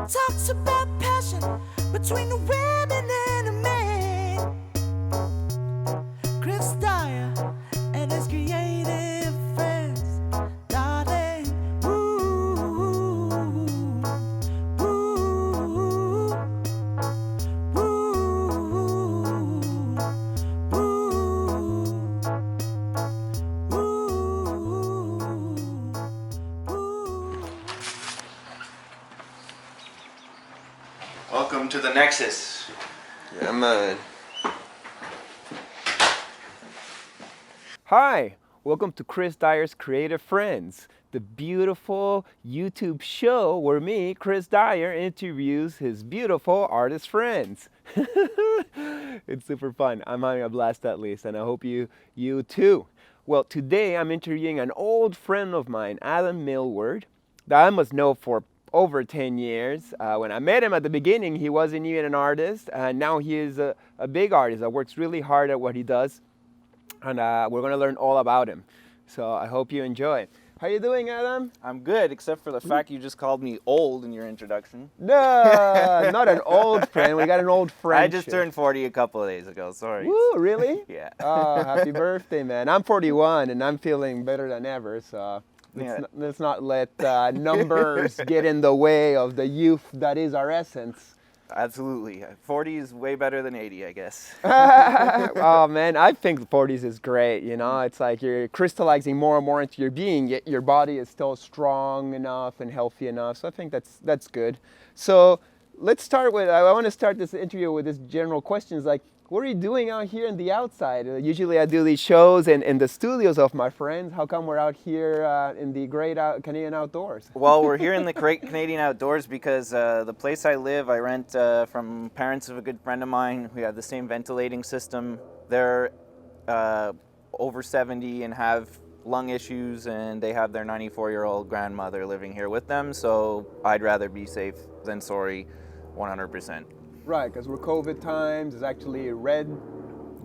talks about passion between the women and the men. Chris Dyer and his creative friends, darling. Ooh, ooh, ooh, Welcome to the Nexus. Yeah, man. Hi, welcome to Chris Dyer's Creative Friends, the beautiful YouTube show where me, Chris Dyer, interviews his beautiful artist friends. It's super fun. I'm having a blast at least, and I hope you too. Well, today I'm interviewing an old friend of mine, Adam Millward, that I must know for over 10 years. When I met him at the beginning, he wasn't even an artist, and now he is a big artist that works really hard at what he does. And we're going to learn all about him. So I hope you enjoy. How you doing, Adam? I'm good, except for the fact you just called me old in your introduction. No, not an old friend. We got an old friend. I just turned 40 a couple of days ago, sorry. Woo, really? Yeah. Oh, happy birthday, man. I'm 41 and I'm feeling better than ever. So let's not let numbers get in the way of the youth that is our essence. Absolutely. 40 is way better than 80, I guess. Oh man, I think the 40s is great. You know, it's like you're crystallizing more and more into your being, yet your body is still strong enough and healthy enough. So I think that's good. So let's start with, I want to start this interview with this general questions like, what are you doing out here in the outside? Usually I do these shows in the studios of my friends. How come we're out here in the great Canadian outdoors? Well, we're here in the great Canadian outdoors because the place I live, I rent from parents of a good friend of mine. We have the same ventilating system. They're over 70 and have lung issues, and they have their 94-year-old grandmother living here with them. So I'd rather be safe than sorry, 100%. Right, because we're COVID times. It's actually a red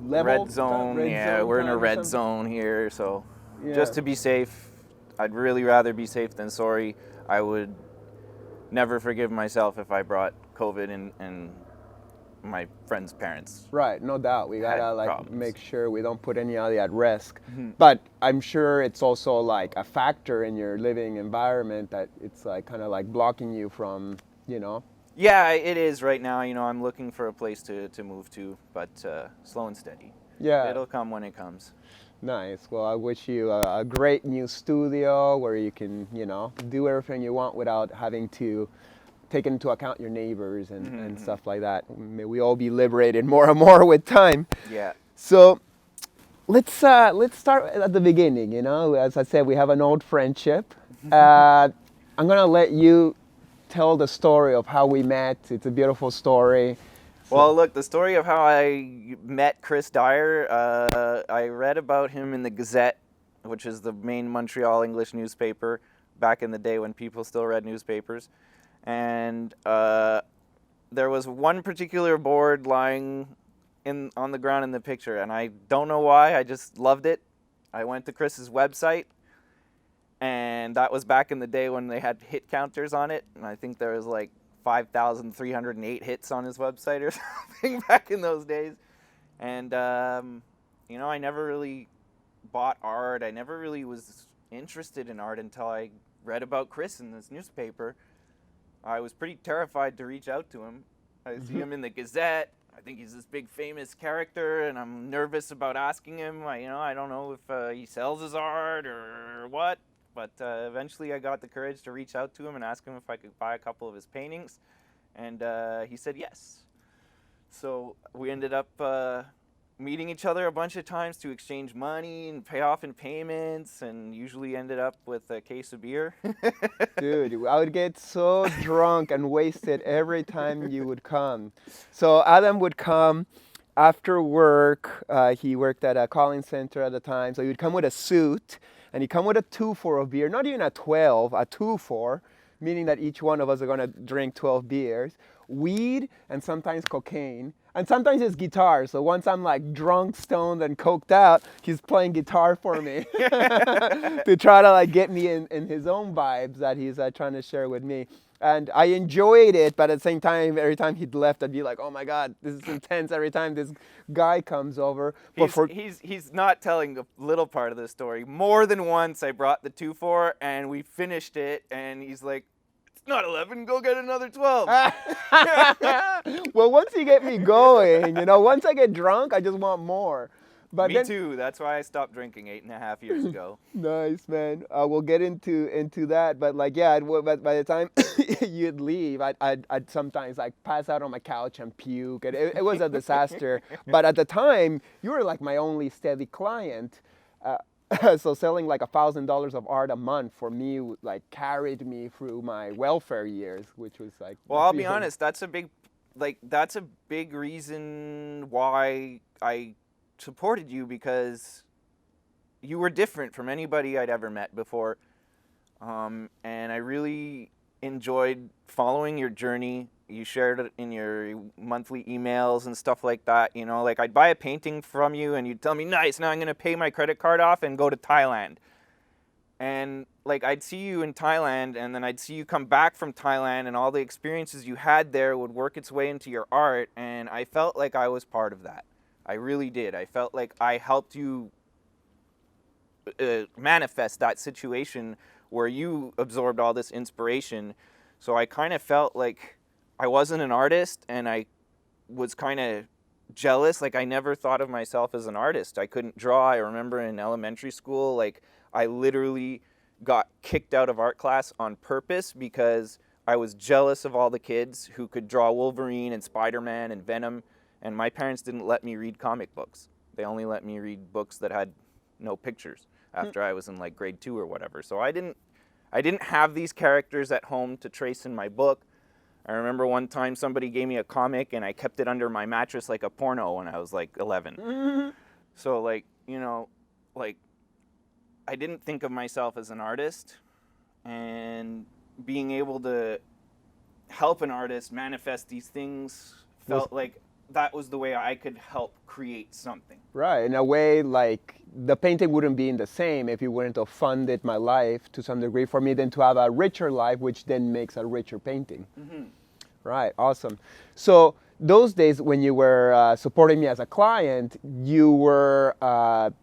level. Red zone, we're in a red zone here. So just to be safe, I'd really rather be safe than sorry. I would never forgive myself if I brought COVID in my friend's parents. Right, no doubt. We gotta make sure we don't put anybody at risk. Mm-hmm. But I'm sure it's also like a factor in your living environment that it's like kind of like blocking you from, you know. Yeah, it is right now. You know, I'm looking for a place to move to, but slow and steady. Yeah. It'll come when it comes. Nice. Well, I wish you a great new studio where you can, you know, do everything you want without having to take into account your neighbors and stuff like that. May we all be liberated more and more with time. Yeah. So let's start at the beginning. You know, as I said, we have an old friendship. I'm gonna let you tell the story of how we met. It's a beautiful story. Well, look, the story of how I met Chris Dyer, I read about him in the Gazette, which is the main Montreal English newspaper back in the day when people still read newspapers. And there was one particular board lying on the ground in the picture, and I don't know why, I just loved it. I went to Chris's website, and that was back in the day when they had hit counters on it. And I think there was like 5,308 hits on his website or something back in those days. And, you know, I never really bought art. I never really was interested in art until I read about Chris in this newspaper. I was pretty terrified to reach out to him. I see him in the Gazette. I think he's this big famous character, and I'm nervous about asking him. I don't know if he sells his art or what. But eventually I got the courage to reach out to him and ask him if I could buy a couple of his paintings. And he said yes. So we ended up meeting each other a bunch of times to exchange money and pay off in payments, and usually ended up with a case of beer. Dude, I would get so drunk and wasted every time you would come. So Adam would come after work. He worked at a calling center at the time. So he would come with a suit. And he come with a 2-4 of beer, not even a 12, a 2-4, meaning that each one of us are gonna drink 12 beers, weed, and sometimes cocaine, and sometimes it's guitar. So once I'm like drunk, stoned, and coked out, he's playing guitar for me to try to like get me in his own vibes that he's trying to share with me. And I enjoyed it, but at the same time, every time he'd left, I'd be like, oh my God, this is intense every time this guy comes over. But He's not telling a little part of the story. More than once I brought the 2-4 and we finished it and he's like, it's not 11, go get another 12. Well, once you get me going, once I get drunk, I just want more. But Me too. That's why I stopped drinking 8.5 years ago. Nice, man. We'll get into that, but by the time you'd leave, I'd sometimes pass out on my couch and puke. And it was a disaster. But at the time, you were like my only steady client. So selling like $1,000 of art a month for me carried me through my welfare years, which was like. Well, I'll be honest. That's a big reason why I supported you, because you were different from anybody I'd ever met before, and I really enjoyed following your journey. You shared it in your monthly emails and stuff like that. I'd buy a painting from you and you'd tell me, nice, now I'm going to pay my credit card off and go to Thailand. And I'd see you in Thailand, and then I'd see you come back from Thailand, and all the experiences you had there would work its way into your art, and I felt like I was part of that. I really did. I felt like I helped you manifest that situation where you absorbed all this inspiration. So I kind of felt like I wasn't an artist, and I was kind of jealous. I never thought of myself as an artist. I couldn't draw. I remember in elementary school, I literally got kicked out of art class on purpose because I was jealous of all the kids who could draw Wolverine and Spider-Man and Venom. And my parents didn't let me read comic books. They only let me read books that had no pictures after I was in grade 2 or whatever. So I didn't have these characters at home to trace in my book. I remember one time somebody gave me a comic and I kept it under my mattress like a porno when I was 11. Mm-hmm. So I didn't think of myself as an artist, and being able to help an artist manifest these things felt like that was the way I could help create something. Right. In a way, the painting wouldn't be in the same if you wouldn't have funded my life to some degree for me then to have a richer life, which then makes a richer painting. Mm-hmm. Right. Awesome. So those days when you were supporting me as a client, you were an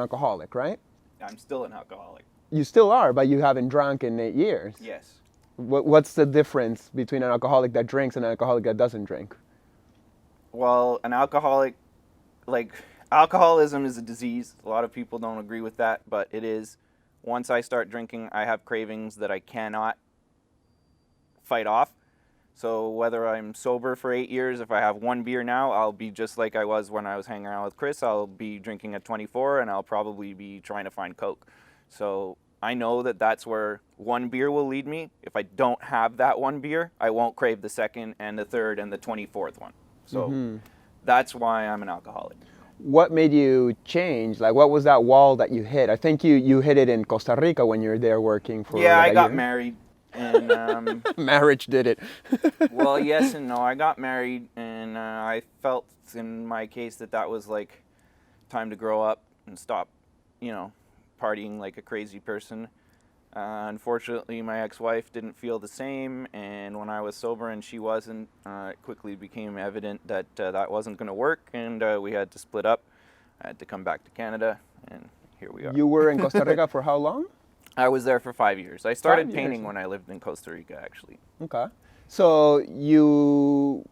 alcoholic, right? I'm still an alcoholic. You still are, but you haven't drunk in 8 years. Yes. What's the difference between an alcoholic that drinks and an alcoholic that doesn't drink? Well, an alcoholic, alcoholism is a disease. A lot of people don't agree with that, but it is. Once I start drinking, I have cravings that I cannot fight off. So whether I'm sober for 8 years, if I have one beer now, I'll be just like I was when I was hanging around with Chris. I'll be drinking at 24, and I'll probably be trying to find Coke. So I know that that's where one beer will lead me. If I don't have that one beer, I won't crave the second and the third and the 24th one. So that's why I'm an alcoholic. What made you change? What was that wall that you hit? I think you hit it in Costa Rica when you were there working for. Yeah, I got married. And marriage did it. Well, yes and no. I got married, and I felt in my case that was time to grow up and stop, partying like a crazy person. Unfortunately, my ex-wife didn't feel the same, and when I was sober and she wasn't, it quickly became evident that that wasn't going to work, and we had to split up. I had to come back to Canada, and here we are. You were in Costa Rica for how long? I was there for 5 years. I started painting when I lived in Costa Rica, actually. Okay. So you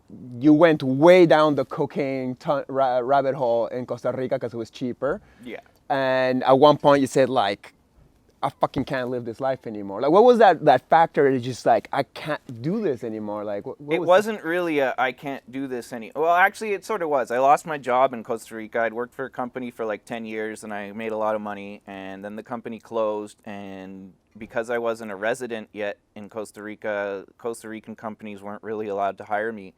went way down the cocaine rabbit hole in Costa Rica because it was cheaper. Yeah. And at one point you said, I fucking can't live this life anymore. What was that factor that just I can't do this anymore? What it wasn't really I can't do this anymore. Well, actually, it sort of was. I lost my job in Costa Rica. I'd worked for a company for 10 years, and I made a lot of money, and then the company closed, and because I wasn't a resident yet in Costa Rica, Costa Rican companies weren't really allowed to hire me.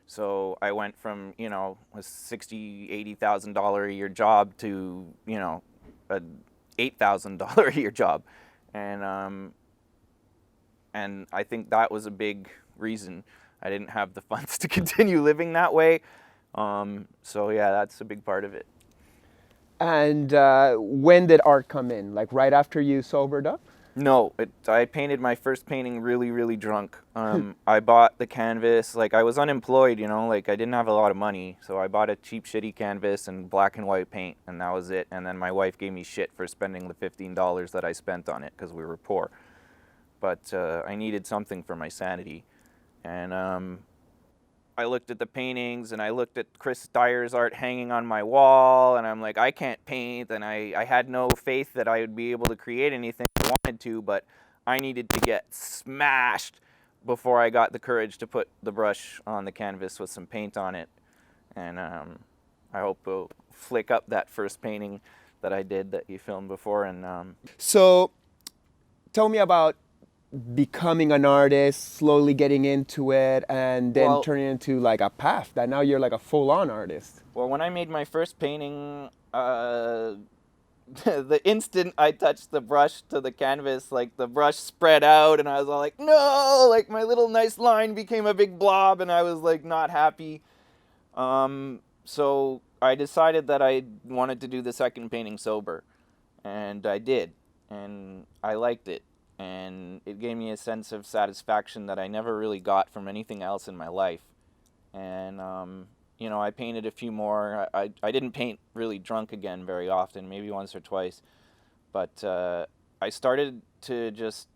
So I went from, a $60,000, $80,000 a year job to, a $8,000 a year job, and I think that was a big reason. I didn't have the funds to continue living that way, so yeah, that's a big part of it. And when did art come in? Right after you sobered up? No, I painted my first painting really, really drunk. I bought the canvas, like I was unemployed, like I didn't have a lot of money. So I bought a cheap, shitty canvas and black and white paint, and that was it. And then my wife gave me shit for spending the $15 that I spent on it because we were poor. But I needed something for my sanity. And I looked at the paintings and I looked at Chris Dyer's art hanging on my wall, and I'm like, I can't paint, and I had no faith that I would be able to create anything I wanted to, but I needed to get smashed before I got the courage to put the brush on the canvas with some paint on it. And I hope we'll flick up that first painting that I did that you filmed before. And So tell me about becoming an artist, slowly getting into it, and then turning into like a path that now you're like a full-on artist. Well, when I made my first painting, the instant I touched the brush to the canvas, like the brush spread out and I was all like, no, like my little nice line became a big blob and I was like not happy. So I decided that I wanted to do the second painting sober, and I did, and I liked it. And it gave me a sense of satisfaction that I never really got from anything else in my life. And, I painted a few more. I didn't paint really drunk again very often, maybe once or twice. But I started to just,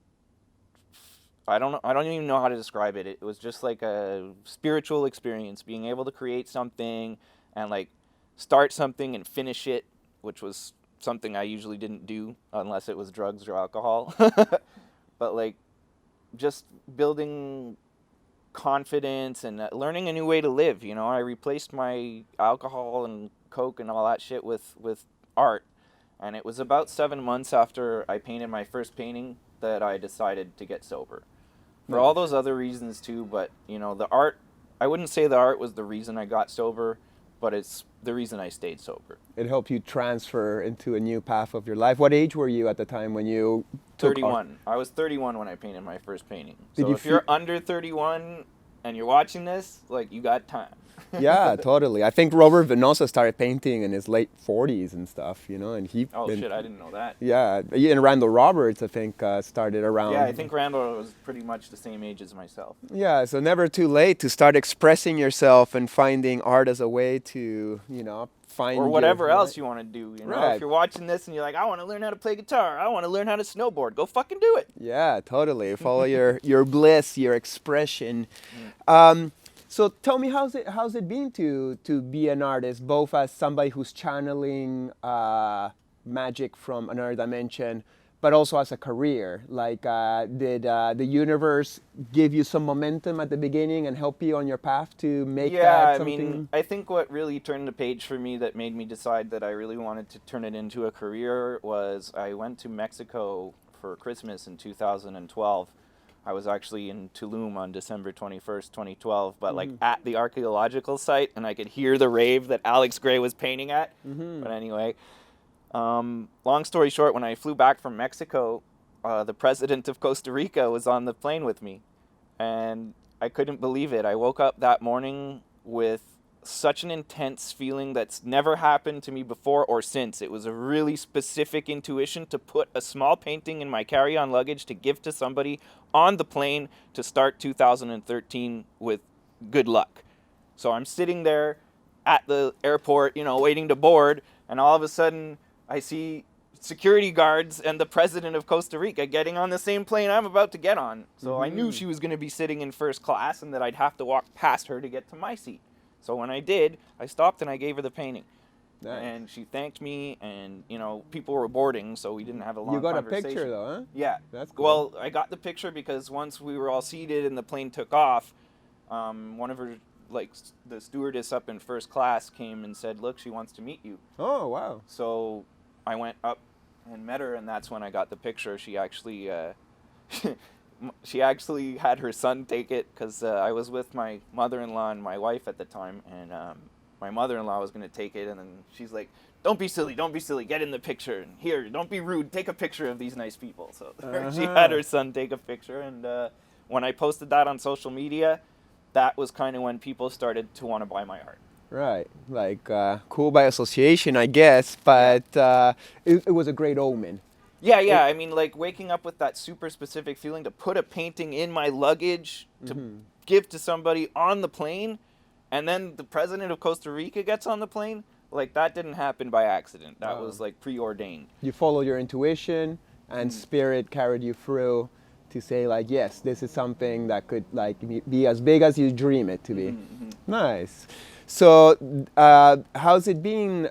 I don't even know how to describe it. It was just like a spiritual experience, being able to create something and like start something and finish it, which was something I usually didn't do unless it was drugs or alcohol. But like just building confidence and learning a new way to live. I replaced my alcohol and coke and all that shit with art. And it was about 7 months after I painted my first painting that I decided to get sober. For all those other reasons too, but the art, I wouldn't say the art was the reason I got sober, but it's the reason I stayed sober. It helped you transfer into a new path of your life. What age were you at the time when you took 31. I was 31 when I painted my first painting. So if you're under 31 and you're watching this, like, you got time. Yeah, totally. I think Robert Venosa started painting in his late 40s and stuff, and he... Shit, I didn't know that. Yeah, and Randall Roberts, I think, started around... Yeah, I think Randall was pretty much the same age as myself. Yeah, so never too late to start expressing yourself and finding art as a way to, find... Or whatever else you want to do, Right. If you're watching this and you're like, I want to learn how to play guitar, I want to learn how to snowboard, go fucking do it. Yeah, totally. Follow your bliss, your expression. So tell me, how's it been to be an artist, both as somebody who's channeling magic from another dimension, but also as a career? Like, did the universe give you some momentum at the beginning and help you on your path to make that something? Yeah, I mean, I think what really turned the page for me that made me decide that I really wanted to turn it into a career was I went to Mexico for Christmas in 2012. I was actually in Tulum on December 21st, 2012, but like at the archaeological site, and I could hear the rave that Alex Gray was painting at. But anyway, long story short, when I flew back from Mexico, the president of Costa Rica was on the plane with me, and I couldn't believe it. I woke up that morning with such an intense feeling that's never happened to me before or since. It was a really specific intuition to put a small painting in my carry-on luggage to give to somebody on the plane to start 2013 with good luck. So I'm sitting there at the airport, waiting to board, and all of a sudden I see security guards and the president of Costa Rica getting on the same plane I'm about to get on. So I knew she was going to be sitting in first class and that I'd have to walk past her to get to my seat. So when I did, I stopped and I gave her the painting. Nice. And she thanked me, and, people were boarding, so we didn't have a long conversation. You got a picture, though, huh? Yeah. That's cool. Well, I got the picture because once we were all seated and the plane took off, one of her, the stewardess up in first class came and said, look, she wants to meet you. Oh, wow. So I went up and met her, and that's when I got the picture. She actually... She actually had her son take it because I was with my mother-in-law and my wife at the time, and my mother-in-law was going to take it, and then she's like, don't be silly, get in the picture, and here, don't be rude, take a picture of these nice people. So she had her son take a picture, and when I posted that on social media, that was kind of when people started to want to buy my art. Right, like cool by association, I guess, but it was a great omen. Yeah. I mean, like waking up with that super specific feeling to put a painting in my luggage to give to somebody on the plane, and then the president of Costa Rica gets on the plane. Like that didn't happen by accident. That was like preordained. You follow your intuition, and spirit carried you through to say like, yes, this is something that could like be as big as you dream it to be. Nice. So how's it been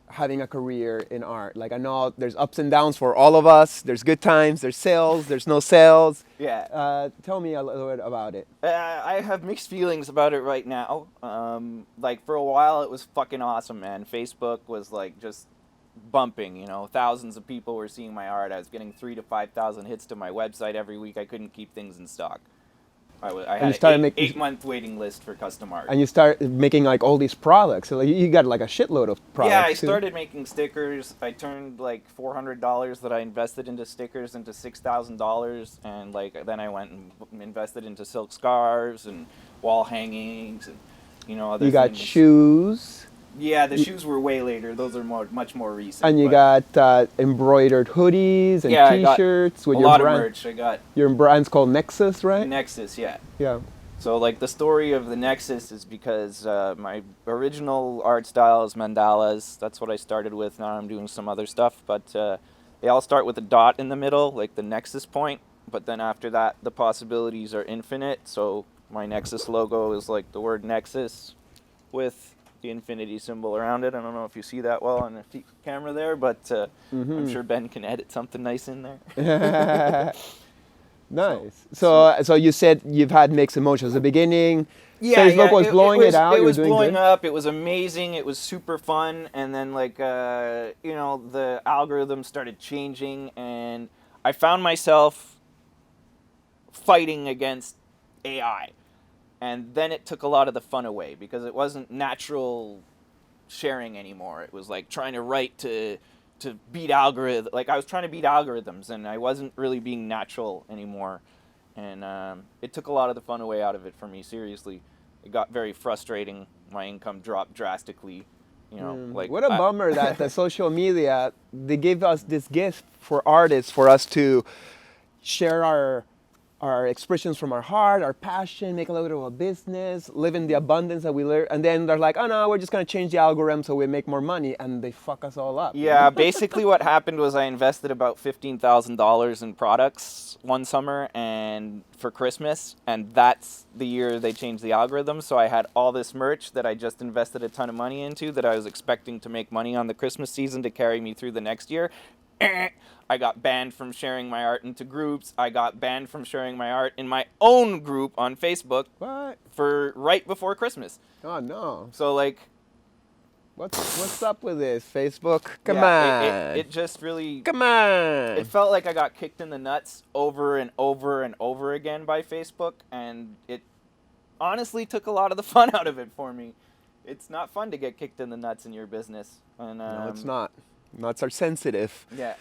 having a career in art? Like I know there's ups and downs for all of us. There's good times, there's sales, there's no sales. Yeah. Tell me a little bit about it. I have mixed feelings about it right now. Like for a while it was fucking awesome, man. Facebook was like just bumping, you know. Thousands of people were seeing my art. I was getting 3,000 to 5,000 hits to my website every week. I couldn't keep things in stock. I had an 8-month waiting list for custom art. And you start making like all these products. So like, you got like a shitload of products. Yeah, I started making stickers. I turned like $400 that I invested into stickers into $6,000, and like then I went and invested into silk scarves and wall hangings and other You things. got shoes. Yeah, the shoes were way later. Those are much more recent. And you got embroidered hoodies and T-shirts with a your lot brand. of merch. I got Your brand's called Nexus, right? Nexus, yeah. Yeah. So like the story of the Nexus is because my original art style is mandalas. That's what I started with. Now I'm doing some other stuff, but they all start with a dot in the middle, like the Nexus point. But then after that, the possibilities are infinite. So my Nexus logo is like the word Nexus with the infinity symbol around it. I don't know if you see that well on the camera there, but I'm sure Ben can edit something nice in there. Nice. So you said you've had mixed emotions. At the beginning, Facebook was blowing it out. It was doing blowing good. up. It was amazing. It was super fun. And then like the algorithm started changing, and I found myself fighting against AI. And then it took a lot of the fun away because it wasn't natural sharing anymore. It was like trying to write to beat algorithm. Like I was trying to beat algorithms, and I wasn't really being natural anymore. And it took a lot of the fun away out of it for me. Seriously, it got very frustrating. My income dropped drastically. Like what a bummer that the social media, they gave us this gift for artists for us to share our expressions from our heart, our passion, make a little bit of a business, live in the abundance that we live. And then they're like, oh no, we're just going to change the algorithm so we make more money. And they fuck us all up. Yeah, basically what happened was I invested about $15,000 in products one summer and for Christmas. And that's the year they changed the algorithm. So I had all this merch that I just invested a ton of money into that I was expecting to make money on the Christmas season to carry me through the next year. I got banned from sharing my art into groups. I got banned from sharing my art in my own group on Facebook. What? For right before Christmas. Oh no. So like, what's up with this, Facebook? Come yeah, on. It just really. Come on. It felt like I got kicked in the nuts over and over and over again by Facebook, and it honestly took a lot of the fun out of it for me. It's not fun to get kicked in the nuts in your business. And no, it's not. Nuts are sensitive. Yeah.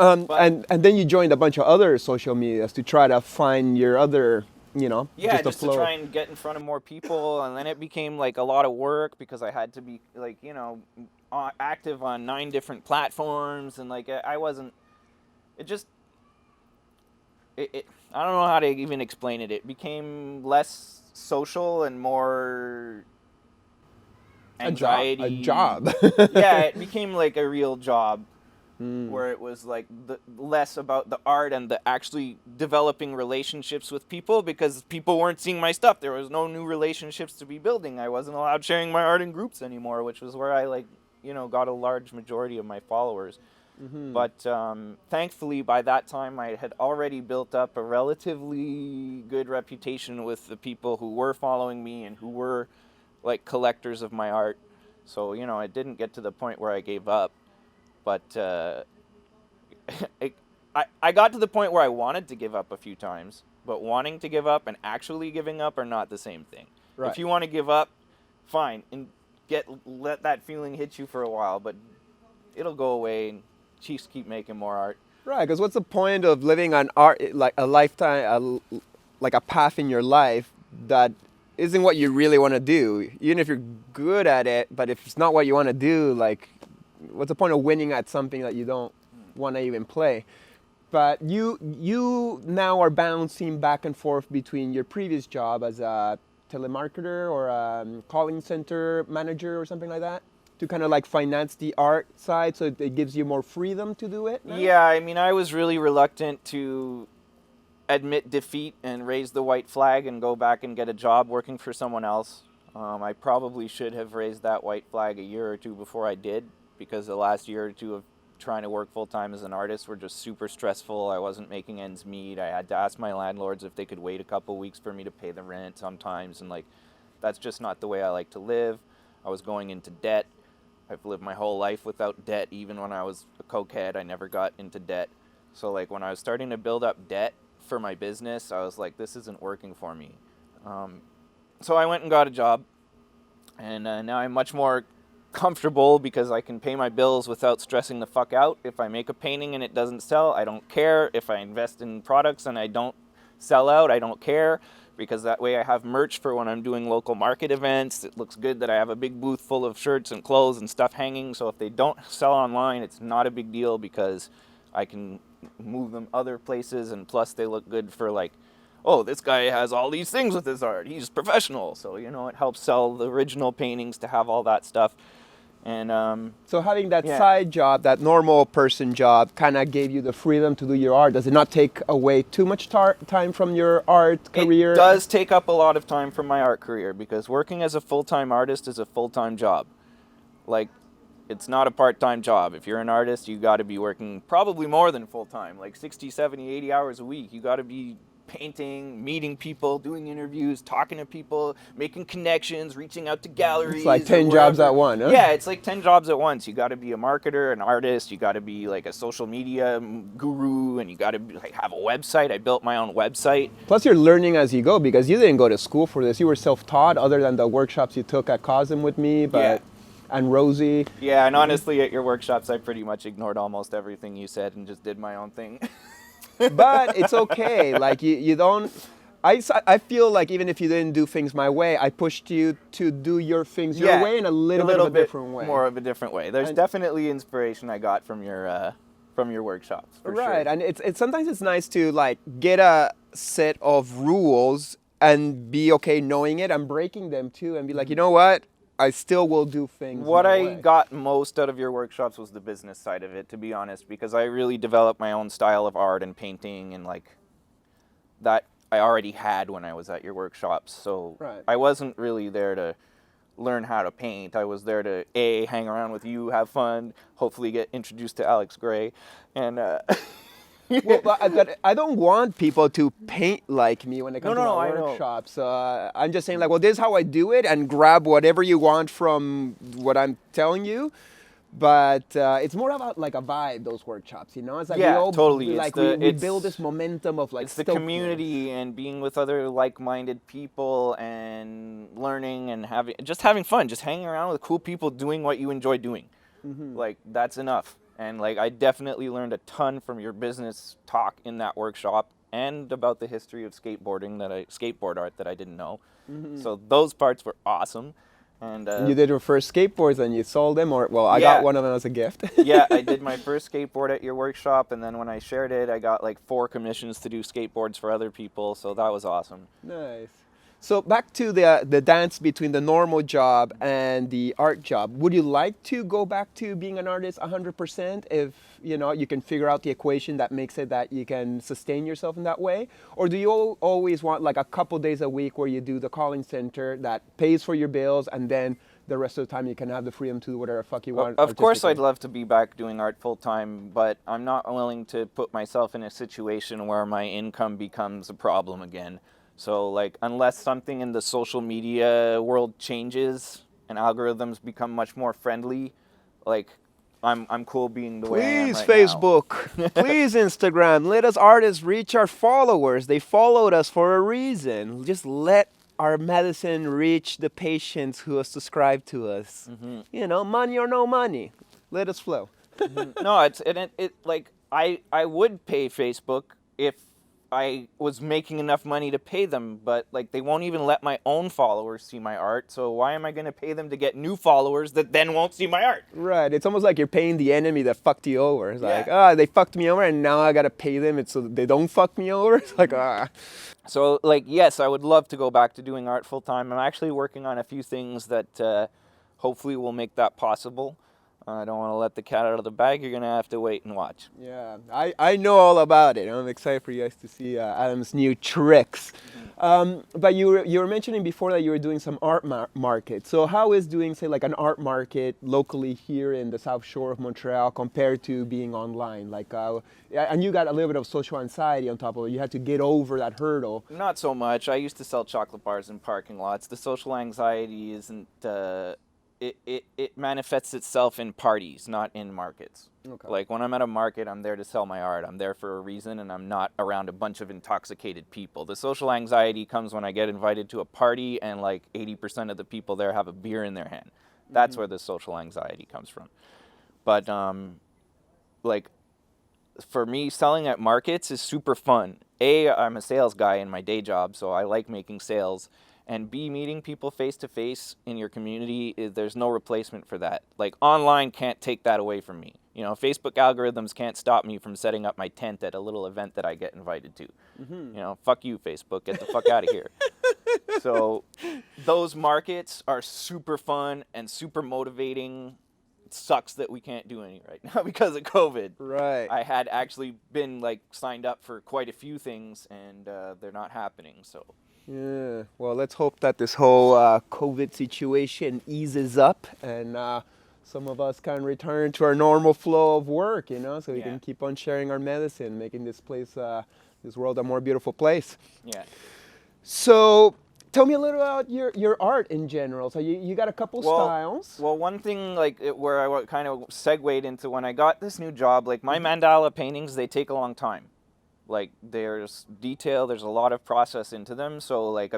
And then you joined a bunch of other social medias to try to find your other, Yeah, just to try and get in front of more people. And then it became like a lot of work because I had to be like, active on 9 different platforms. And like, I wasn't, I don't know how to even explain it. It became less social and more anxiety. A job. Yeah, it became like a real job where it was like less about the art and the actually developing relationships with people because people weren't seeing my stuff. There was no new relationships to be building. I wasn't allowed sharing my art in groups anymore, which was where I got a large majority of my followers. But thankfully, by that time, I had already built up a relatively good reputation with the people who were following me and who were like collectors of my art. So, it didn't get to the point where I gave up. But I got to the point where I wanted to give up a few times. But wanting to give up and actually giving up are not the same thing. Right. If you want to give up, fine. And let that feeling hit you for a while. But it'll go away and just keep making more art. Right, because what's the point of living on art, like a lifetime, like a path in your life that isn't what you really want to do? Even if you're good at it, but if it's not what you want to do, like, what's the point of winning at something that you don't want to even play? But you now are bouncing back and forth between your previous job as a telemarketer or a calling center manager or something like that, to kind of like finance the art side, so it gives you more freedom to do it now? Yeah, I mean, I was really reluctant to admit defeat and raise the white flag and go back and get a job working for someone else. I probably should have raised that white flag a year or two before I did, because the last year or two of trying to work full-time as an artist were just super stressful. I wasn't making ends meet. I had to ask my landlords if they could wait a couple weeks for me to pay the rent sometimes, and like, that's just not the way I like to live. I was going into debt. I've lived my whole life without debt. Even when I was a cokehead, I never got into debt. So like, when I was starting to build up debt for my business, I was like, this isn't working for me. So I went and got a job, and now I'm much more comfortable because I can pay my bills without stressing the fuck out. If I make a painting and it doesn't sell, I don't care. If I invest in products and I don't sell out, I don't care, because that way I have merch for when I'm doing local market events. It looks good that I have a big booth full of shirts and clothes and stuff hanging. So if they don't sell online, it's not a big deal because I can move them other places, and plus they look good for like, oh, this guy has all these things with his art. He's professional. So, you know, it helps sell the original paintings to have all that stuff. And so having that side job, that normal person job, kind of gave you the freedom to do your art. Does it not take away too much time from your art career? It does take up a lot of time from my art career, because working as a full-time artist is a full-time job. Like, it's not a part-time job. If you're an artist, you got to be working probably more than full-time, like 60, 70, 80 hours a week. You got to be painting, meeting people, doing interviews, talking to people, making connections, reaching out to galleries. It's like 10 jobs at once, huh? Yeah, it's like 10 jobs at once. You got to be a marketer, an artist, you got to be like a social media guru, and you got to like have a website. I built my own website. Plus you're learning as you go, because you didn't go to school for this. You were self-taught, other than the workshops you took at COSM with me, but and Rosie. Yeah, and honestly, at your workshops, I pretty much ignored almost everything you said and just did my own thing. But it's okay. Like you don't. I feel like even if you didn't do things my way, I pushed you to do your things your way in a little bit of a different way. More of a different way. There's definitely inspiration I got from your workshops. For right, sure. and it's sometimes it's nice to like get a set of rules and be okay knowing it and breaking them too, and be like, you know what? I still will do things. What I got most out of your workshops was the business side of it, to be honest, because I really developed my own style of art and painting, and like that I already had when I was at your workshops. So I wasn't really there to learn how to paint. I was there to hang around with you, have fun, hopefully get introduced to Alex Gray, and well, I don't want people to paint like me when they come to my workshops. I'm just saying, like, well, this is how I do it, and grab whatever you want from what I'm telling you. But it's more about like a vibe, those workshops, you know? It's like totally. Like we build this momentum of like. It's the community and being with other like-minded people and learning and having fun, just hanging around with cool people doing what you enjoy doing. Mm-hmm. Like, that's enough. And like, I definitely learned a ton from your business talk in that workshop, and about the history of skateboard art that I didn't know. Mm-hmm. So those parts were awesome. And you did your first skateboards and you sold them, or I got one of them as a gift. Yeah, I did my first skateboard at your workshop, and then when I shared it, I got like 4 commissions to do skateboards for other people. So that was awesome. Nice. So back to the dance between the normal job and the art job. Would you like to go back to being an artist 100% if you can figure out the equation that makes it that you can sustain yourself in that way? Or do you always want like a couple days a week where you do the calling center that pays for your bills, and then the rest of the time you can have the freedom to do whatever the fuck you want? Of course I'd love to be back doing art full time, but I'm not willing to put myself in a situation where my income becomes a problem again. So like, unless something in the social media world changes and algorithms become much more friendly, like I'm cool being the way I am right Facebook, now. Please Instagram, let us artists reach our followers. They followed us for a reason. Just let our medicine reach the patients who have subscribed to us. Mm-hmm. Money or no money, let us flow. Mm-hmm. No, it like I would pay Facebook if I was making enough money to pay them, but like they won't even let my own followers see my art. So why am I going to pay them to get new followers that then won't see my art? Right. It's almost like you're paying the enemy that fucked you over. It's Yeah. like, they fucked me over and now I got to pay them so that they don't fuck me over. It's like, So like, yes, I would love to go back to doing art full time. I'm actually working on a few things that hopefully will make that possible. I don't want to let the cat out of the bag. You're going to have to wait and watch. Yeah, I know all about it. I'm excited for you guys to see Adam's new tricks. But you were mentioning before that you were doing some art market. So how is doing, say, like an art market locally here in the South Shore of Montreal compared to being online? Like, and you got a little bit of social anxiety on top of it. You had to get over that hurdle. Not so much. I used to sell chocolate bars in parking lots. The social anxiety isn't... It manifests itself in parties, not in markets. Okay. Like when I'm at a market, I'm there to sell my art. I'm there for a reason, and I'm not around a bunch of intoxicated people. The social anxiety comes when I get invited to a party and like 80% of the people there have a beer in their hand. That's where the social anxiety comes from. But like for me, selling at markets is super fun. A, I'm a sales guy in my day job, so I like making sales. And B, meeting people face to face in your community, there's no replacement for that. Like online can't take that away from me. You know, Facebook algorithms can't stop me from setting up my tent at a little event that I get invited to. You know, fuck you, Facebook, get the fuck out of here. So those markets are super fun and super motivating. It sucks that we can't do any right now because of COVID. Right. I had actually been like signed up for quite a few things and they're not happening, so. Yeah, well, let's hope that this whole COVID situation eases up and some of us can return to our normal flow of work, you know, so we can keep on sharing our medicine, making this place, this world a more beautiful place. Yeah. So tell me a little about your art in general. So you got a couple styles. Well, one thing like where I kind of segued into when I got this new job, like my mandala paintings, they take a long time. Like there's detail, there's a lot of process into them. So like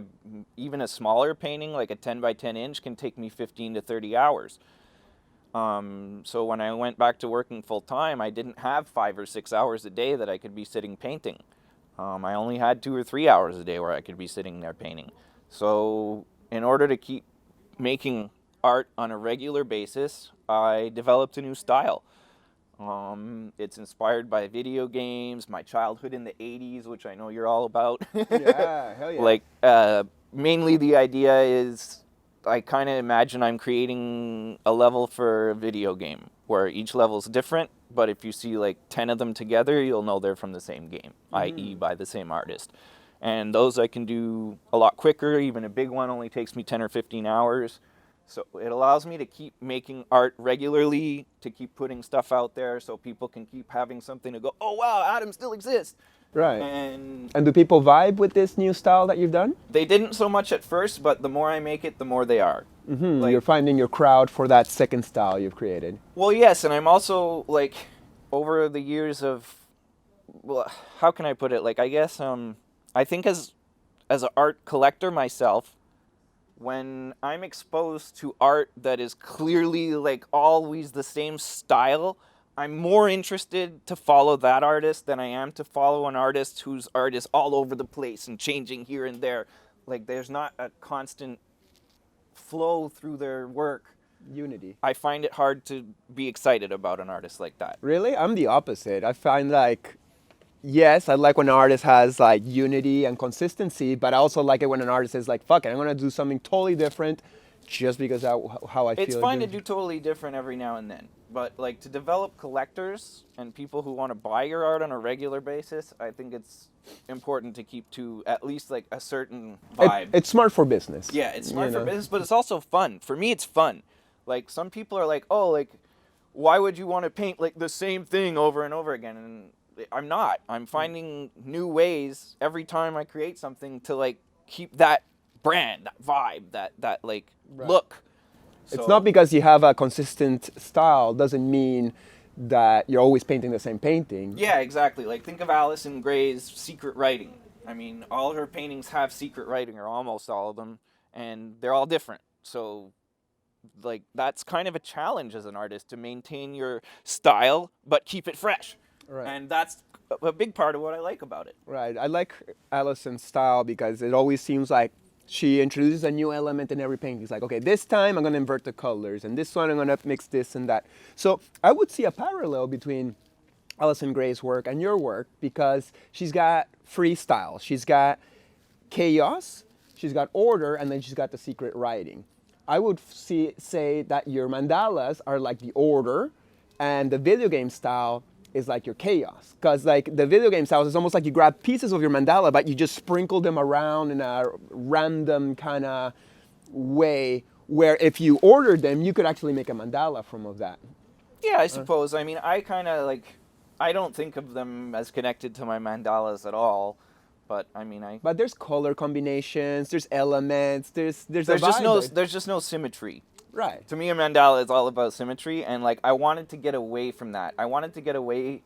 even a smaller painting, like a 10 by 10 inch can take me 15 to 30 hours. So when I went back to working full time, I didn't have 5 or 6 hours a day that I could be sitting painting. I only had 2 or 3 hours a day where I could be sitting there painting. So in order to keep making art on a regular basis, I developed a new style. It's inspired by video games, my childhood in the 80s, which I know you're all about. Yeah, hell yeah. Like, mainly the idea is I kind of imagine I'm creating a level for a video game where each level's different, but if you see like 10 of them together, you'll know they're from the same game, i.e. by the same artist. And those I can do a lot quicker. Even a big one only takes me 10 or 15 hours. So it allows me to keep making art regularly, to keep putting stuff out there so people can keep having something to go, oh wow, Adam still exists. Right. And do people vibe with this new style that you've done? they didn't so much at first, but the more I make it, the more they are. Mm-hmm. Like, You're finding your crowd for that second style you've created. well, yes, and I'm also like, over the years of, well, how can I put it? Like, I guess I think as an art collector myself, when I'm exposed to art that is clearly like always the same style, I'm more interested to follow that artist than I am to follow an artist whose art is all over the place and changing here and there. Like there's not a constant flow through their work. Unity. I find it hard to be excited about an artist like that. Really? I'm the opposite. I find like, yes, I like when an artist has like unity and consistency, but I also like it when an artist is like, fuck it, I'm going to do something totally different just because how I feel. It's fine to do totally different every now and then, but like to develop collectors and people who want to buy your art on a regular basis, I think it's important to keep to at least like a certain vibe. It's smart for business. Yeah, it's smart for business, but it's also fun. For me, it's fun. Like some people are like, oh, like why would you want to paint like the same thing over and over again? And I'm not. I'm finding new ways every time I create something to like keep that brand, that vibe, that like look. So, it's not because you have a consistent style doesn't mean that you're always painting the same painting. Yeah, exactly. Like think of Alison Gray's secret writing. I mean, all her paintings have secret writing, or almost all of them, and they're all different. So like that's kind of a challenge as an artist to maintain your style but keep it fresh. Right. And that's a big part of what I like about it. Right. I like Allison's style because it always seems like she introduces a new element in every painting. It's like, okay, this time I'm going to invert the colors, and this one I'm going to mix this and that. So I would see a parallel between Allison Gray's work and your work because she's got freestyle, she's got chaos, she's got order, and then she's got the secret writing. I would say that your mandalas are like the order, and the video game style is like your chaos. Because like the video game style is almost like you grab pieces of your mandala, but you just sprinkle them around in a random kind of way where if you ordered them, you could actually make a mandala from of that. Yeah, I suppose. I mean, I kind of like, I don't think of them as connected to my mandalas at all. But I mean, But there's color combinations, there's elements, there's just no symmetry. Right. To me, a mandala is all about symmetry, and like I wanted to get away from that. I wanted to get away,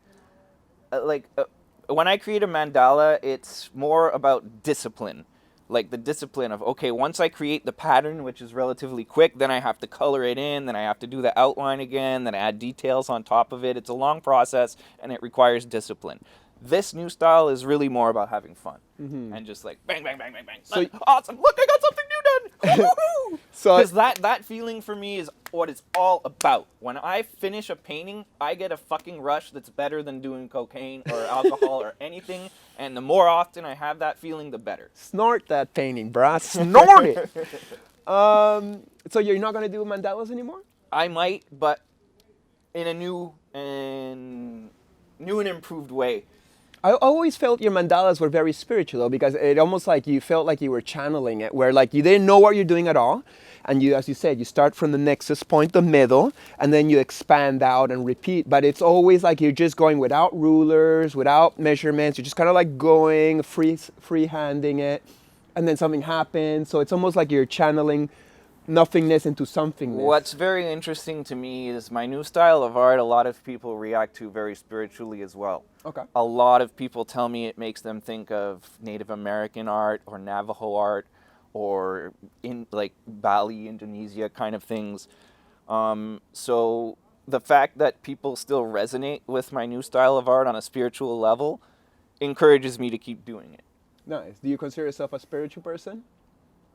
when I create a mandala, it's more about discipline, like the discipline of, okay, once I create the pattern, which is relatively quick, then I have to color it in, then I have to do the outline again, then add details on top of it. It's a long process, and it requires discipline. This new style is really more about having fun and just like bang, bang, bang, bang, bang. So, awesome! Look, I got something new done. So because that feeling for me is what it's all about. When I finish a painting, I get a fucking rush that's better than doing cocaine or alcohol or anything. And the more often I have that feeling, the better. Snort that painting, brah. Snort it. So you're not gonna do mandalas anymore? I might, but in a new and improved way. I always felt your mandalas were very spiritual though, because it almost like you felt like you were channeling it, where like you didn't know what you're doing at all. And you, as you said, you start from the nexus point, the middle, and then you expand out and repeat. But it's always like you're just going without rulers, without measurements. You're just kind of like going, free-handing it, and then something happens. So it's almost like you're channeling nothingness into somethingness. What's very interesting to me is my new style of art, a lot of people react to very spiritually as well. Okay. A lot of people tell me it makes them think of Native American art or Navajo art or in like Bali, Indonesia kind of things. So the fact that people still resonate with my new style of art on a spiritual level encourages me to keep doing it. Nice. Do you consider yourself a spiritual person?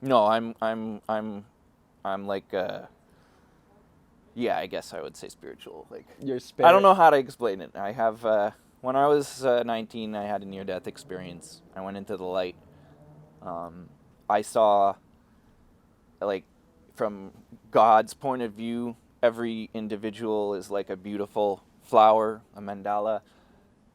No, I'm like, yeah, I guess I would say spiritual. Like, Your spirit. I don't know how to explain it. I have, when I was 19, I had a near-death experience. I went into the light. I saw, like, from God's point of view, every individual is like a beautiful flower, a mandala,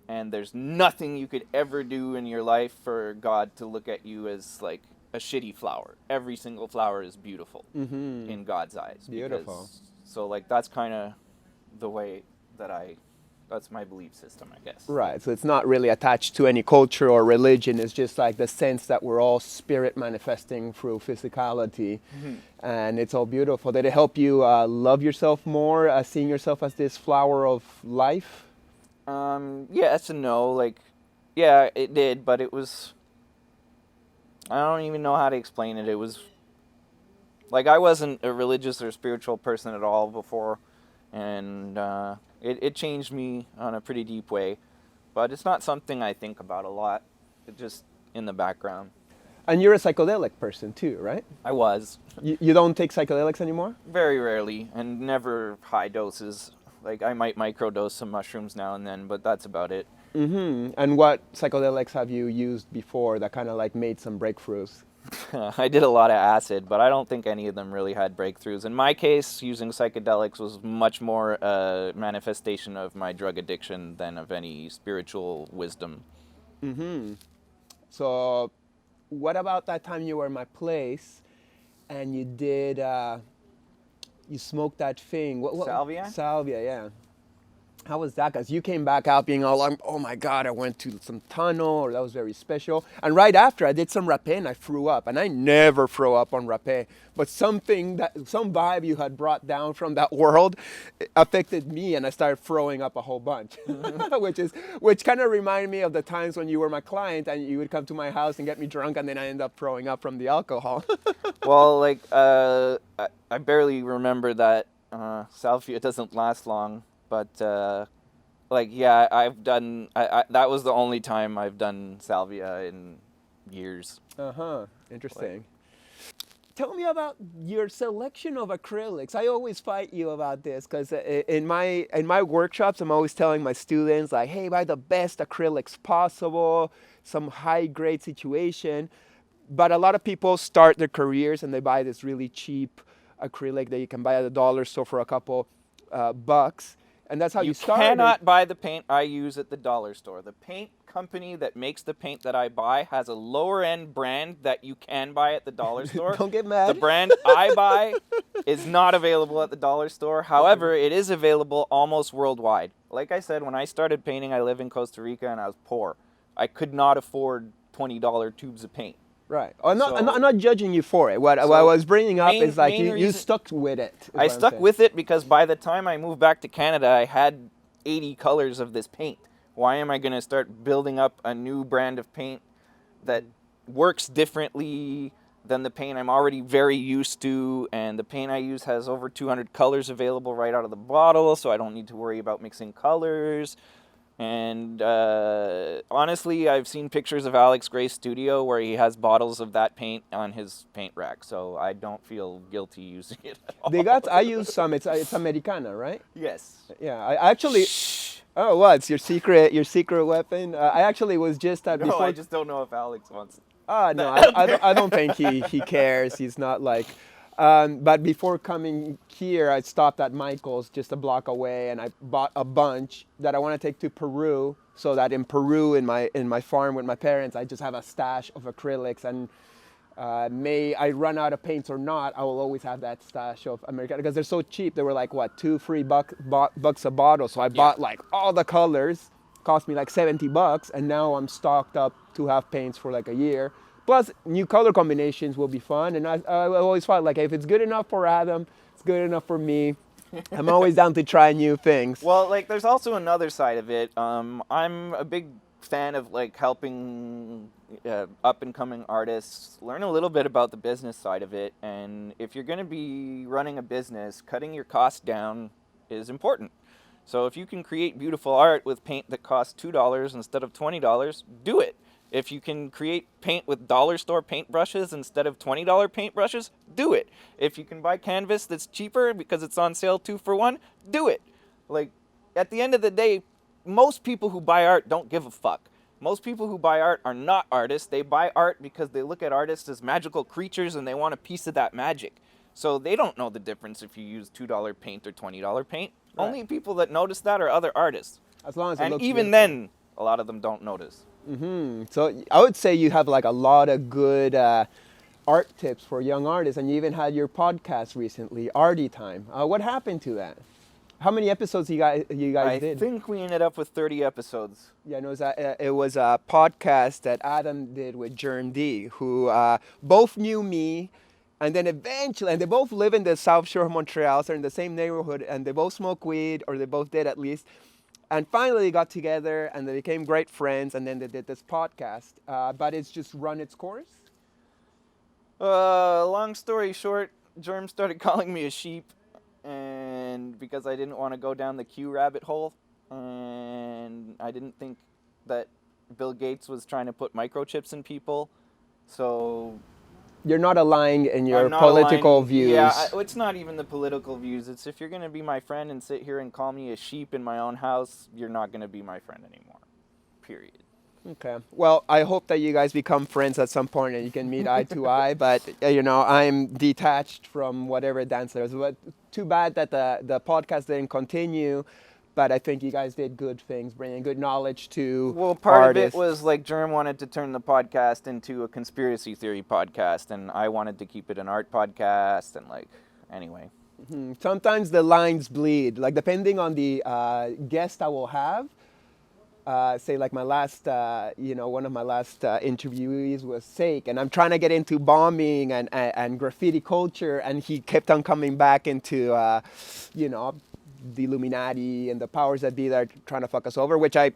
and there's nothing you could ever do in your life for God to look at you as like a shitty flower. Every single flower is beautiful in God's eyes. Beautiful. So like that's kind of the way that that's my belief system, I guess. Right, so it's not really attached to any culture or religion. It's just like the sense that we're all spirit manifesting through physicality, and it's all beautiful. Did it help you love yourself more, seeing yourself as this flower of life? Yes and no. Like, yeah, it did, but it was, I don't even know how to explain it. It was, like, I wasn't a religious or spiritual person at all before, and it changed me on a pretty deep way, but it's not something I think about a lot. It's just in the background. And you're a psychedelic person too, right? I was. You don't take psychedelics anymore? Very rarely, and never high doses. Like, I might microdose some mushrooms now and then, but that's about it. And what psychedelics have you used before that kind of like made some breakthroughs? I did a lot of acid, but I don't think any of them really had breakthroughs. In my case, using psychedelics was much more a manifestation of my drug addiction than of any spiritual wisdom. So what about that time you were in my place and you did, you smoked that thing? What? Salvia? Salvia, yeah. How was that? Because you came back out being all, oh my God, I went to some tunnel, or that was very special. And right after, I did some rapé and I threw up. And I never throw up on rapé. But some vibe you had brought down from that world affected me, and I started throwing up a whole bunch. which kind of reminded me of the times when you were my client and you would come to my house and get me drunk, and then I end up throwing up from the alcohol. Well, like, I barely remember that salvia doesn't last long. But like, yeah, I've done. That was the only time I've done salvia in years. Interesting. Tell me about your selection of acrylics. I always fight you about this because in my workshops, I'm always telling my students, like, hey, buy the best acrylics possible, some high grade situation. But a lot of people start their careers and they buy this really cheap acrylic that you can buy at the dollar store for a couple bucks. And that's how you start. You cannot buy the paint I use at the dollar store. The paint company that makes the paint that I buy has a lower end brand that you can buy at the dollar store. Don't get mad. The brand I buy is not available at the dollar store. However, it is available almost worldwide. Like I said, when I started painting, I live in Costa Rica and I was poor. I could not afford $20 tubes of paint. Right. I'm not judging you for it. What I was bringing up is like you stuck with it. I stuck with it because by the time I moved back to Canada, I had 80 colors of this paint. Why am I going to start building up a new brand of paint that works differently than the paint I'm already very used to? And the paint I use has over 200 colors available right out of the bottle, so I don't need to worry about mixing colors. And honestly, I've seen pictures of Alex Gray's studio where he has bottles of that paint on his paint rack, so I don't feel guilty using it at all. I use some. It's Americana, right? Yes. Yeah, I actually. Oh, what's your secret weapon? I actually was just at. No, I just don't know if Alex wants it. No, I don't think he cares. He's not like. But before coming here, I stopped at Michael's just a block away, and I bought a bunch that I want to take to Peru, so that in Peru, in my farm with my parents, I just have a stash of acrylics, and may I run out of paints or not, I will always have that stash of Americana because they're so cheap. They were like what, $2-3 a bottle. So I bought like all the colors, cost me like $70, and now I'm stocked up to have paints for like a year. Plus, new color combinations will be fun, and I always thought, like, if it's good enough for Adam, it's good enough for me. I'm always down to try new things. Well, like, there's also another side of it. I'm a big fan of, like, helping up-and-coming artists learn a little bit about the business side of it, and if you're going to be running a business, cutting your costs down is important. So if you can create beautiful art with paint that costs $2 instead of $20, do it. If you can create paint with dollar store paintbrushes instead of $20 paintbrushes, do it. If you can buy canvas that's cheaper because it's on sale 2 for 1, do it. Like, at the end of the day, most people who buy art don't give a fuck. Most people who buy art are not artists. They buy art because they look at artists as magical creatures and they want a piece of that magic. So they don't know the difference if you use $2 paint or $20 paint. Right. Only people that notice that are other artists. As long as it and looks even beautiful. then, a lot of them don't notice. Mm-hmm. So I would say you have like a lot of good art tips for young artists, and you even had your podcast recently, Arty Time. What happened to that? How many episodes you guys did? I think we ended up with 30 episodes. Yeah, no, it was a podcast that Adam did with Germ D, who both knew me, and then eventually, and they both live in the South Shore of Montreal, so they're in the same neighborhood, and they both smoke weed, or they both did at least. And finally, they got together, and they became great friends, and then they did this podcast. But it's just run its course? Long story short, Germ started calling me a sheep, and because I didn't want to go down the Q rabbit hole, and I didn't think that Bill Gates was trying to put microchips in people, so... You're not aligned in your political views. Yeah, it's not even the political views. It's if you're going to be my friend and sit here and call me a sheep in my own house, you're not going to be my friend anymore. Period. Okay. Well, I hope that you guys become friends at some point and you can meet eye to eye. But, I'm detached from whatever dance there is. But too bad that the podcast didn't continue. But I think you guys did good things, bringing good knowledge to Well, part artists. of it was like Germ wanted to turn the podcast into a conspiracy theory podcast, and I wanted to keep it an art podcast, and anyway. Mm-hmm. Sometimes the lines bleed, like depending on the guest I will have. Say like my last, one of my last interviews was Sake, and I'm trying to get into bombing and graffiti culture, and he kept on coming back into, the Illuminati and the powers that be that are trying to fuck us over, which I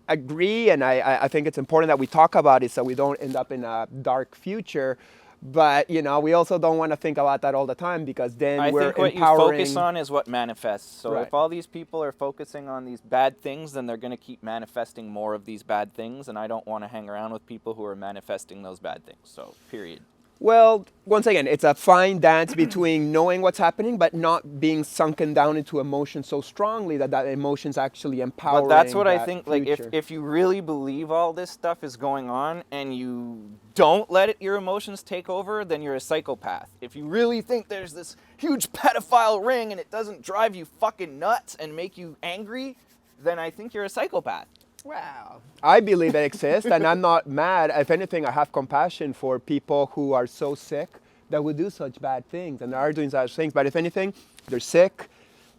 agree, and I think it's important that we talk about it so we don't end up in a dark future. But, we also don't want to think about that all the time, because then I we're think what empowering. you focus on is what manifests. So Right. if all these people are focusing on these bad things, then they're going to keep manifesting more of these bad things, and I don't want to hang around with people who are manifesting those bad things. So, period. Well, once again, it's a fine dance between knowing what's happening, but not being sunken down into emotion so strongly that emotion's actually empowering. But that's what I that think, like, future. if you really believe all this stuff is going on and you don't let your emotions take over, then you're a psychopath. If you really think there's this huge pedophile ring and it doesn't drive you fucking nuts and make you angry, then I think you're a psychopath. Wow. I believe it exists, and I'm not mad. If anything, I have compassion for people who are so sick that would do such bad things and are doing such things. But if anything, they're sick.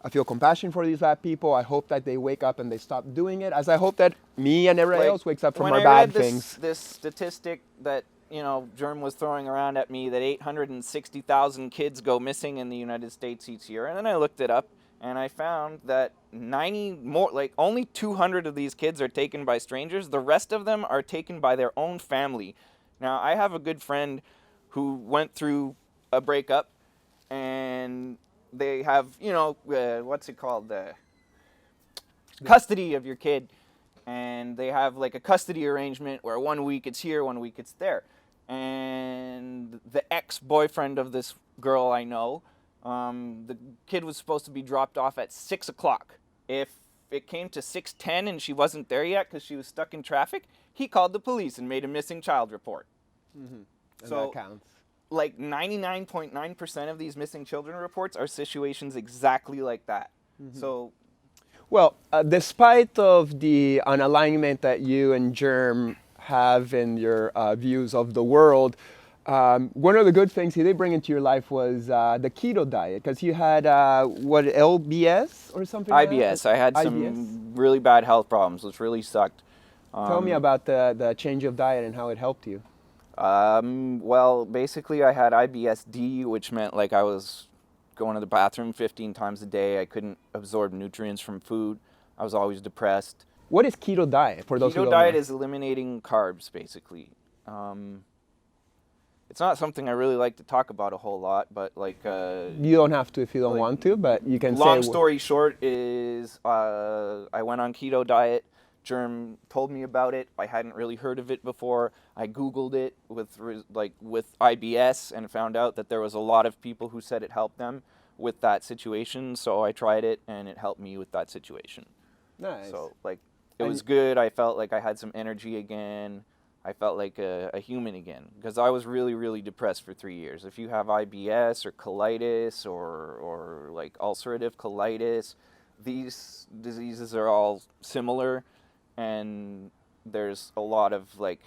I feel compassion for these bad people. I hope that they wake up and they stop doing it, as I hope that me and everybody else wakes up from our bad things. This statistic that, Germ was throwing around at me, that 860,000 kids go missing in the United States each year, and then I looked it up, and I found that only 200 of these kids are taken by strangers. The rest of them are taken by their own family. Now, I have a good friend who went through a breakup, and they have, what's it called? Custody of your kid. And they have like a custody arrangement where 1 week it's here, 1 week it's there. And the ex-boyfriend of this girl I know, the kid was supposed to be dropped off at 6 o'clock. If it came to 6:10 and she wasn't there yet because she was stuck in traffic, he called the police and made a missing child report. Mm-hmm. And so that counts. Like 99.9% of these missing children reports are situations exactly like that. Mm-hmm. So, well, despite of the unalignment that you and Germ have in your views of the world, one of the good things he did bring into your life was the Keto Diet, because you had, LBS or something like that? IBS. I had some really bad health problems, which really sucked. Tell me about the change of diet and how it helped you. Well, basically I had IBS-D, which meant like I was going to the bathroom 15 times a day. I couldn't absorb nutrients from food. I was always depressed. What is Keto Diet for those who don't know? Keto Diet know? is eliminating carbs, basically. It's not something I really like to talk about a whole lot, but like... you don't have to if you don't want to, but you can say... Long story short is I went on Keto Diet. Germ told me about it. I hadn't really heard of it before. I Googled it with IBS and found out that there was a lot of people who said it helped them with that situation. So I tried it and it helped me with that situation. Nice. So it was good. I felt like I had some energy again. I felt like a human again, because I was really, really depressed for 3 years. If you have IBS or colitis or like ulcerative colitis, these diseases are all similar. And there's a lot of like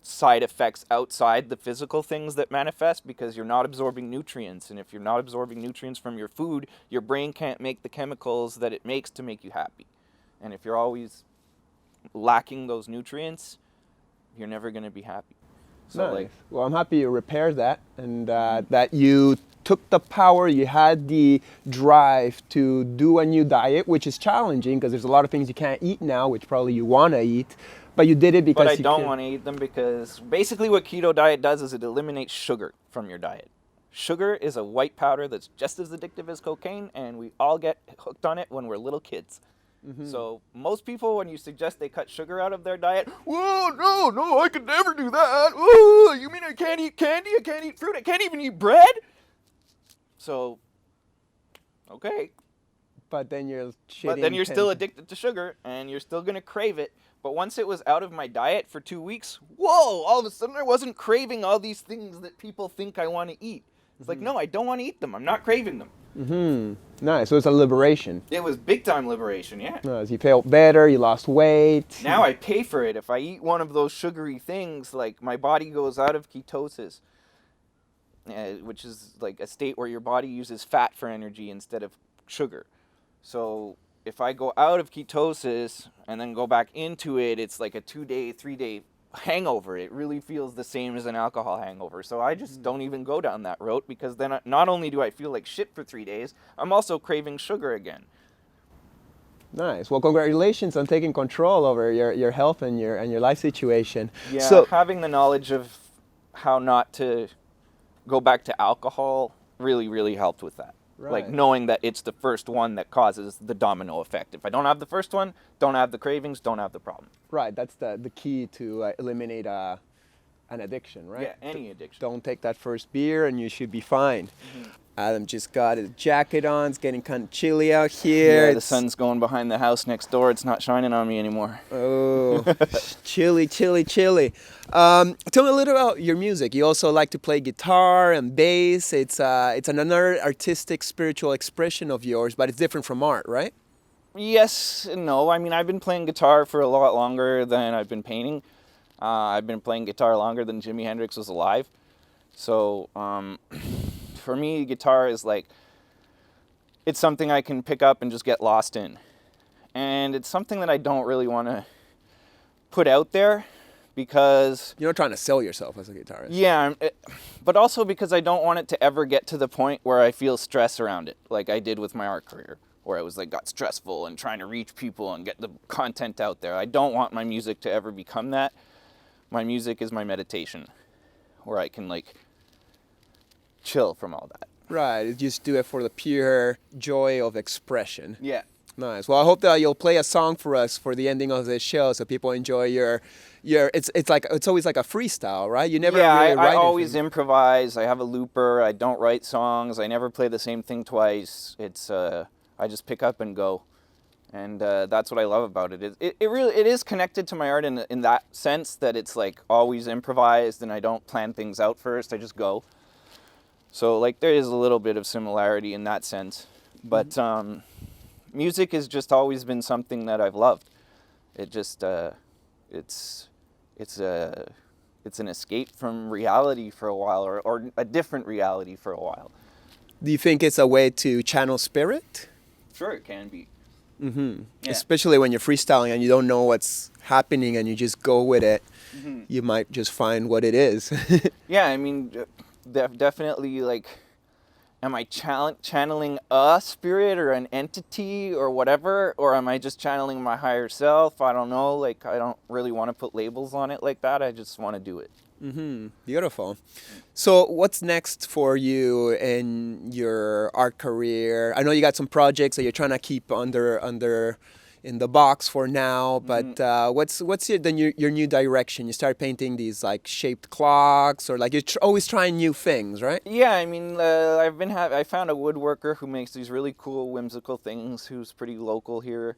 side effects outside the physical things that manifest because you're not absorbing nutrients. And if you're not absorbing nutrients from your food, your brain can't make the chemicals that it makes to make you happy. And if you're always lacking those nutrients, you're never going to be happy. So nice. Well, I'm happy you repaired that, and that you took the power, you had the drive to do a new diet, which is challenging because there's a lot of things you can't eat now, which probably you want to eat, but you did it because But I don't want to eat them, because basically what Keto Diet does is it eliminates sugar from your diet. Sugar is a white powder that's just as addictive as cocaine, and we all get hooked on it when we're little kids. Mm-hmm. So most people, when you suggest they cut sugar out of their diet, whoa, no, I could never do that. Whoa, you mean I can't eat candy? I can't eat fruit? I can't even eat bread? So, okay. But then you're still addicted to sugar, and you're still going to crave it. But once it was out of my diet for 2 weeks, whoa, all of a sudden I wasn't craving all these things that people think I want to eat. It's like, no, I don't want to eat them. I'm not craving them. Mm-hmm. Nice. So it's a liberation. It was big time liberation, yeah. Nice. You felt better. You lost weight. Now I pay for it. If I eat one of those sugary things, like my body goes out of ketosis, which is like a state where your body uses fat for energy instead of sugar. So if I go out of ketosis and then go back into it, it's like a 2-day, 3-day hangover. It really feels the same as an alcohol hangover. So I just don't even go down that route, because then not only do I feel like shit for 3 days, I'm also craving sugar again. Nice. Well, congratulations on taking control over your health and your life situation. Yeah, so, having the knowledge of how not to go back to alcohol really, really helped with that. Right. Like knowing that it's the first one that causes the domino effect. If I don't have the first one, don't have the cravings, don't have the problem. Right, that's the key to eliminate an addiction, right? Yeah, any addiction. Don't take that first beer and you should be fine. Adam just got his jacket on. It's getting kind of chilly out here. Yeah, the sun's going behind the house next door. It's not shining on me anymore. Oh, chilly. Tell me a little about your music. You also like to play guitar and bass. It's another artistic, spiritual expression of yours, but it's different from art, right? Yes and no. I mean, I've been playing guitar for a lot longer than I've been painting. I've been playing guitar longer than Jimi Hendrix was alive. So, for me, guitar is like, it's something I can pick up and just get lost in. And it's something that I don't really want to put out there because... You're not trying to sell yourself as a guitarist. Yeah, but also because I don't want it to ever get to the point where I feel stress around it, like I did with my art career, where I was like, got stressful and trying to reach people and get the content out there. I don't want my music to ever become that. My music is my meditation, where I can like chill from all that. Right, you just do it for the pure joy of expression. Yeah. Nice. Well, I hope that you'll play a song for us for the ending of the show, so people enjoy your. It's always like a freestyle, right? You never really write I always anything. improvise. I have a looper. I don't write songs. I never play the same thing twice. It's I just pick up and go, and that's what I love about it. It really is connected to my art in that sense that it's like always improvised, and I don't plan things out first. I just go. So like there is a little bit of similarity in that sense, but music has just always been something that I've loved. It just it's an escape from reality for a while, or a different reality for a while. Do you think it's a way to channel spirit? Sure, it can be. Mm-hmm. Yeah. Especially when you're freestyling and you don't know what's happening and you just go with it. Mm-hmm. You might just find what it is. Yeah, I mean, definitely, like, am I channeling a spirit or an entity or whatever? Or am I just channeling my higher self? I don't know. Like, I don't really want to put labels on it like that. I just want to do it. Mm-hmm. Beautiful. So what's next for you in your art career? I know you got some projects that you're trying to keep under in the box for now, but what's your new direction? You start painting these like shaped clocks, or like you're always trying new things, right? Yeah, I mean, I found a woodworker who makes these really cool, whimsical things, who's pretty local here,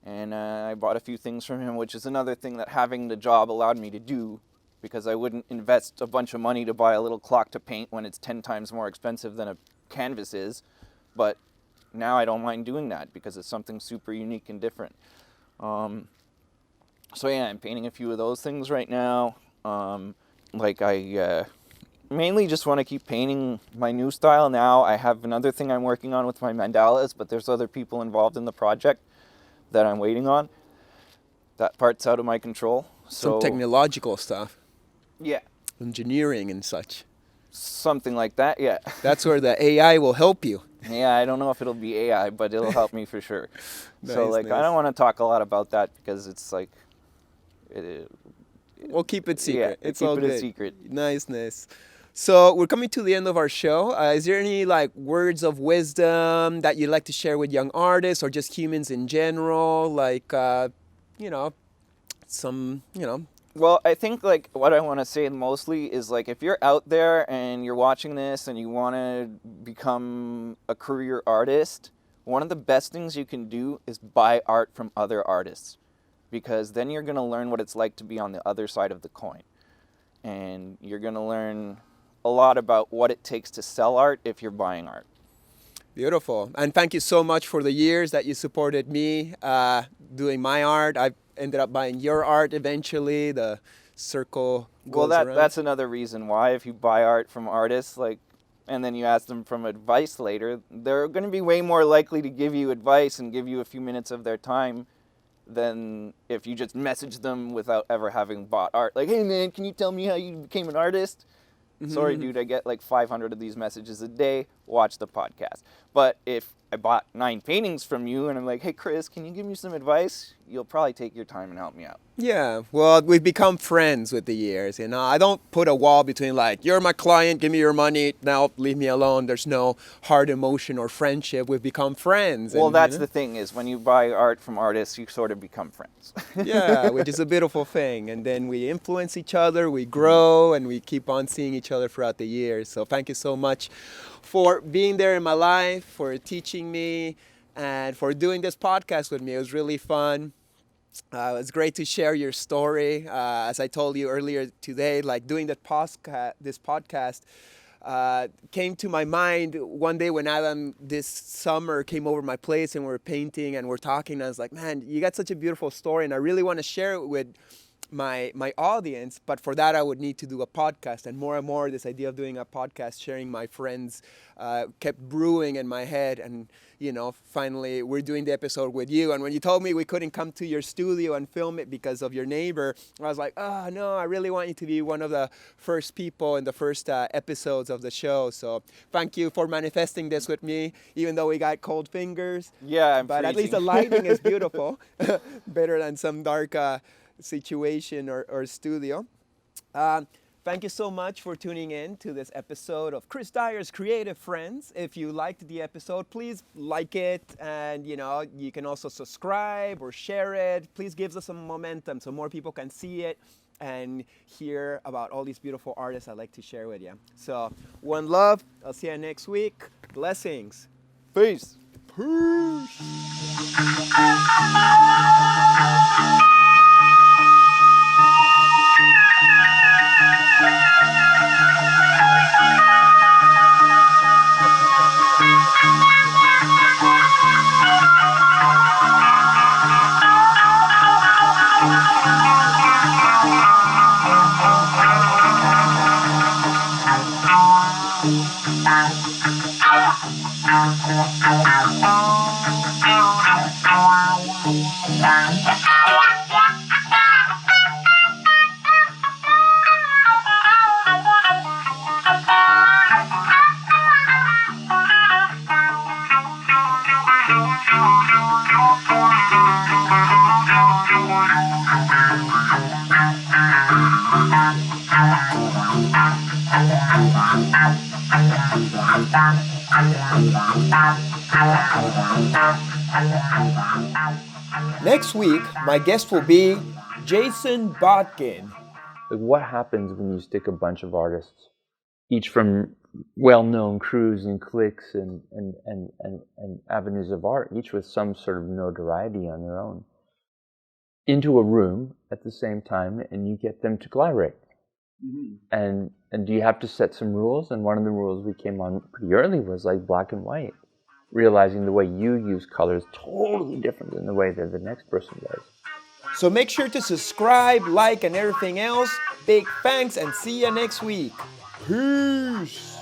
and I bought a few things from him, which is another thing that having the job allowed me to do, because I wouldn't invest a bunch of money to buy a little clock to paint when it's 10 times more expensive than a canvas is, but now I don't mind doing that because it's something super unique and different. So yeah, I'm painting a few of those things right now. I mainly just want to keep painting my new style now. I have another thing I'm working on with my mandalas, but there's other people involved in the project that I'm waiting on. That part's out of my control. Some technological stuff. Yeah. Engineering and such. Something like that, yeah. That's where the AI will help you. Yeah, I don't know if it'll be AI, but it'll help me for sure. So, Nice. I don't want to talk a lot about that because it's like... We'll keep it secret. Yeah, it's keep all it good. a secret. Nice. So we're coming to the end of our show. Is there any like words of wisdom that you'd like to share with young artists or just humans in general? Like, Well, I think like what I want to say mostly is like if you're out there and you're watching this and you want to become a career artist, one of the best things you can do is buy art from other artists, because then you're going to learn what it's like to be on the other side of the coin. And you're going to learn a lot about what it takes to sell art if you're buying art. Beautiful. And thank you so much for the years that you supported me doing my art. I ended up buying your art eventually. The circle goes around. That's another reason why if you buy art from artists, like, and then you ask them from advice later, they're going to be way more likely to give you advice and give you a few minutes of their time than if you just message them without ever having bought art. Like, hey man, can you tell me how you became an artist? Mm-hmm. Sorry, dude, I get like 500 of these messages a day. Watch the podcast. But if I bought 9 paintings from you and I'm like, hey, Chris, can you give me some advice? you'll probably take your time and help me out. Yeah, well, we've become friends with the years, you know. I don't put a wall between like, you're my client, give me your money, now leave me alone. There's no hard emotion or friendship. We've become friends. Well, and, that's you know, the thing is when you buy art from artists, you sort of become friends. yeah, which is a beautiful thing. And then we influence each other, we grow, and we keep on seeing each other throughout the years. So thank you so much for being there in my life, for teaching me, and for doing this podcast with me. It was really fun. It's great to share your story. As I told you earlier today, like doing this podcast came to my mind one day when Adam this summer came over my place and we were painting and we're talking. And I was like, man, you got such a beautiful story and I really want to share it with my audience, but for that I would need to do a podcast. And more this idea of doing a podcast, sharing my friends, kept brewing in my head. And you know, finally we're doing the episode with you. And when you told me we couldn't come to your studio and film it because of your neighbor, I was like, oh no, I really want you to be one of the first people in the first episodes of the show. So thank you for manifesting this with me, even though we got cold fingers. Yeah, I'm but freezing. At least the lighting is beautiful, better than some dark situation or studio. Thank you so much for tuning in to this episode of Chris Dyer's Creative Friends. If you liked the episode, please like it, and you know, you can also subscribe or share it. Please give us some momentum so more people can see it and hear about all these beautiful artists I like to share with you. So one love. I'll see you next week. Blessings. Peace. Peace. Next week, my guest will be Jason Botkin. Like, what happens when you stick a bunch of artists, each from well-known crews and cliques and avenues of art, each with some sort of notoriety on their own, into a room at the same time, and you get them to collaborate? Mm-hmm. And do you have to set some rules? And one of the rules we came on pretty early was like black and white, realizing the way you use color is totally different than the way that the next person does. So make sure to subscribe, like, and everything else. Big thanks, and see you next week. Peace.